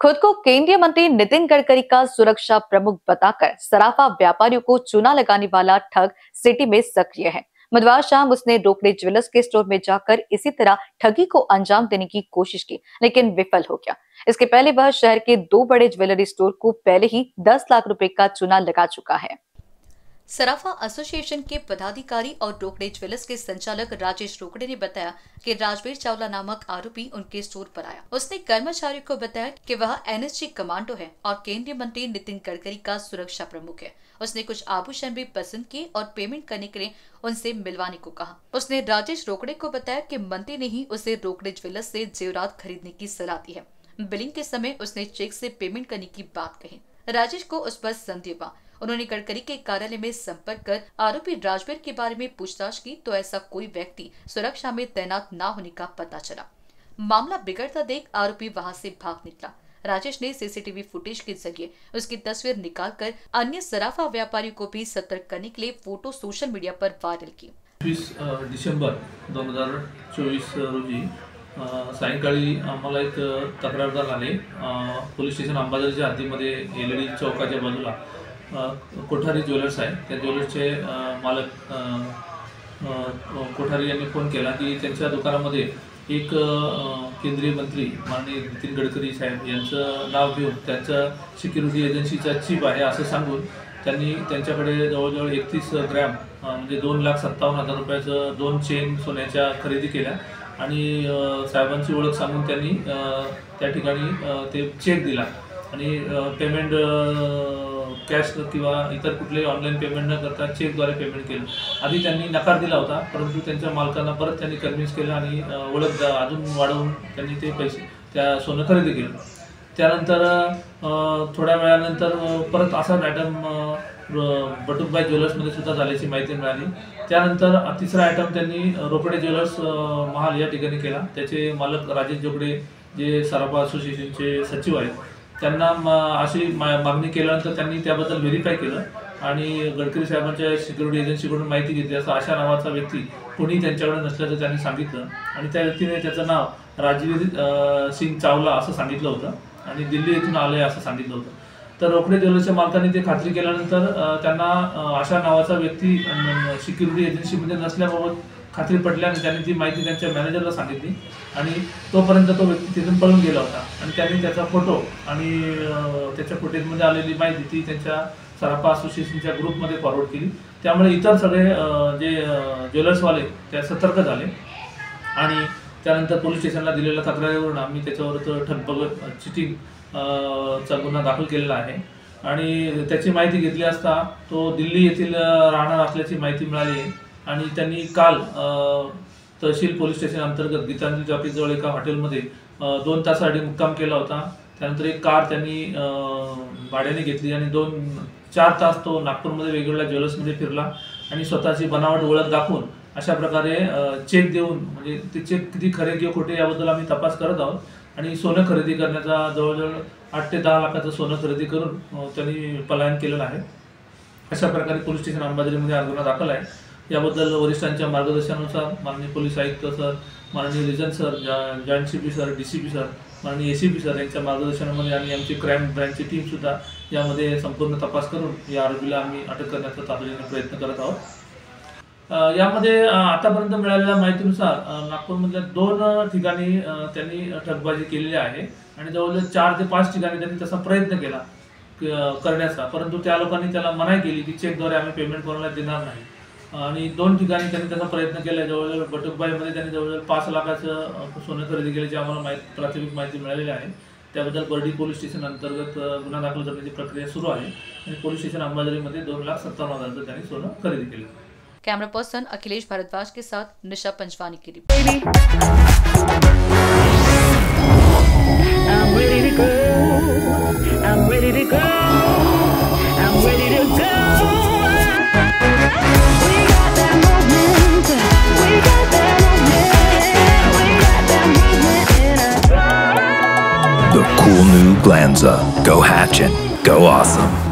खुद को केंद्रीय मंत्री नितिन गडकरी का सुरक्षा प्रमुख बताकर सराफा व्यापारियों को चूना लगाने वाला ठग सिटी में सक्रिय है। बुधवार शाम उसने रोकड़े ज्वेलर्स के स्टोर में जाकर इसी तरह ठगी को अंजाम देने की कोशिश की, लेकिन विफल हो गया। इसके पहले वह शहर के 2 बड़े ज्वेलरी स्टोर को पहले ही 10 लाख रुपए का चूना लगा चुका है। सराफा एसोसिएशन के पदाधिकारी और रोकड़े ज्वेलर्स के संचालक राजेश रोकड़े ने बताया कि राजवीर चावला नामक आरोपी उनके स्टोर पर आया। उसने कर्मचारियों को बताया कि वह एनएसजी कमांडो है और केंद्रीय मंत्री नितिन गडकरी का सुरक्षा प्रमुख है। उसने कुछ आभूषण भी पसंद किए और पेमेंट करने के लिए उनसे मिलवाने को कहा। उसने राजेश रोकड़े को बताया कि मंत्री ने ही उसे रोकड़े ज्वेलर्स से जेवरात खरीदने की सलाह दी है। बिलिंग के समय उसने चेक से पेमेंट करने की बात कही। राजेश को उस पर संदेह हुआ। उन्होंने गडकरी के कार्यालय में संपर्क कर आरोपी राजवीर के बारे में पूछताछ की तो ऐसा कोई व्यक्ति सुरक्षा में तैनात न होने का पता चला। मामला बिगड़ता देख आरोपी वहां से भाग निकला। राजेश ने सीसीटीवी फुटेज के जरिए उसकी तस्वीर निकालकर अन्य सराफा व्यापारियों को भी सतर्क करने के लिए फोटो सोशल मीडिया पर वायरल की। 20 डिसेंबर 2024 रोजी सायंकाळी आम्हाला एक तक्रारदार आले। पोलीस स्टेशन अंबाझरीच्या हद्दीमध्ये एलडी चौकाच्या बाजूला कोठारी ज्वेलर्स आहे। त्या ज्वेलर्सचे मालक कोठारी यांनी फोन केला की त्यांच्या दुकानामध्ये एक केंद्रीय मंत्री माननीय नितिन गडकरी साहेब यांचं नाव घेऊन त्यांचं सिक्युरिटी एजन्सीचा चीफ आहे असं सांगून त्यांनी त्यांच्याकडे जवळजवळ 31 ग्रॅम म्हणजे 2,57,000 रुपयाचं 2 चेन सोन्याच्या खरेदी केल्या आणि साहेबांची ओळख सांगून त्यांनी त्या ठिकाणी ते चेक दिला आणि पेमेंट कॅश किंवा इतर कुठले ऑनलाईन पेमेंट न करता चेकद्वारे पेमेंट केलं। आधी त्यांनी नकार दिला होता, परंतु त्यांच्या मालकांना परत त्यांनी कन्व्हिन्स केलं आणि ओळख अजून वाढवून त्यांनी ते पैसे त्या सोनं खरेदी केलं। त्यानंतर थोड्या वेळानंतर परत असा आयटम बटुकबाई ज्वेलर्समध्ये सुद्धा झाल्याची माहिती मिळाली। त्यानंतर तिसरा आयटम त्यांनी रोकड़े ज्वेलर्स महाल या ठिकाणी केला। त्याचे मालक राजेश जोगडे जे सराफा असोसिएशनचे सचिव आहेत, त्यांना अशी मागणी केल्यानंतर त्यांनी त्याबद्दल व्हेरीफाय केलं आणि गडकरी साहेबांच्या सिक्युरिटी एजन्सीकडून माहिती घेतली। असा आशा नावाचा व्यक्ती कोणी त्यांच्याकडे नसल्याचं त्यांनी सांगितलं आणि त्या व्यक्तीने त्याचं नाव राजवीर सिंग चावला असं सांगितलं होतं आणि दिल्ली येथून आले असं सांगितलं होतं। तर रोकड़े ज्वेलर्सच्या मालकांनी ते खात्री केल्यानंतर त्यांना आशा नावाचा व्यक्ती सिक्युरिटी एजन्सीमध्ये नसल्याबाबत खात्री पटल्याने त्यांनी ती माहिती त्यांच्या मॅनेजरला सांगितली आणि तोपर्यंत तो व्यक्ती तिथून पळून गेला होता आणि त्यांनी त्याचा फोटो आणि त्याच्या फुटेजमध्ये आलेली माहिती ती त्यांच्या सराफा असोसिएशनच्या ग्रुपमध्ये फॉरवर्ड केली। त्यामुळे इतर सगळे जे ज्वेलर्सवाले त्या सतर्क झाले आणि त्यानंतर पोलीस स्टेशनला दिलेल्या तक्रारीवरून आम्ही त्याच्यावर ठगबगत चिटिंग चा गुन्हा दाखल केलेला आहे आणि त्याची माहिती घेतली असता तो दिल्ली येथील राहणार असल्याची माहिती मिळाली आणि त्यांनी काल तहसील पोलीस स्टेशन अंतर्गत गीतांजली चौकीजवळ एका हॉटेलमध्ये 2 तासासाठी मुक्काम केला होता। त्यानंतर एक कार त्यांनी भाड्याने घेतली आणि 4 तास तो नागपूरमध्ये वेगवेगळ्या ज्वेलर्समध्ये फिरला आणि स्वतःची बनावट ओळख दाखवून अशा प्रकारे चेक देऊन म्हणजे ते चेक किती खरे किंवा खोटे याबद्दल आम्ही तपास करत आहोत आणि सोनं खरेदी करण्याचा जवळजवळ 8 ते 10 लाखाचं सोनं खरेदी करून त्यांनी पलायन केलेलं आहे। अशा प्रकारे पोलीस स्टेशन अंबाझरीमध्ये हा गुन्हा दाखल आहे। याबद्दल वरिष्ठांच्या मार्गदर्शनानुसार माननीय पोलीस आयुक्त सर, माननीय region sir, joint CP sir, DCP sir, माननीय एसीपी सर यांच्या मार्गदर्शनामध्ये आणि आमची क्राईम ब्रँचची टीम सुद्धा यामध्ये संपूर्ण तपास करून या आरोपीला आम्ही अटक करण्याचा तातडीने प्रयत्न करत आहोत। यामध्ये आतापर्यंत मिळालेल्या माहितीनुसार नागपूरमधल्या 2 ठिकाणी त्यांनी ठगबाजी केलेली आहे आणि जवळजवळ 4 ते 5 ठिकाणी त्यांनी तसा प्रयत्न केला करण्याचा, परंतु त्या लोकांनी त्याला मनाई केली की चेकद्वारे आम्ही पेमेंट कोणाला देणार नाही आणि 2 ठिकाणी त्यांनी त्याचा प्रयत्न केला। जवळजवळ बटुकबाईमध्ये त्यांनी जवळजवळ 5 लाखाचं सोनं खरेदी केल्याची आम्हाला प्राथमिक माहिती मिळालेली आहे। त्याबद्दल बर्डी पोलीस स्टेशन अंतर्गत गुन्हा दाखल करण्याची प्रक्रिया सुरू आहे आणि पोलीस स्टेशन अंबाझरीमध्ये 2,57,000 त्यांनी सोनं खरेदी केलं। कैमरा पर्सन अखिलेश भारद्वाज के साथ निशा पंचवानी की report. The cool new Glanza. Go Hatchin'. Go awesome.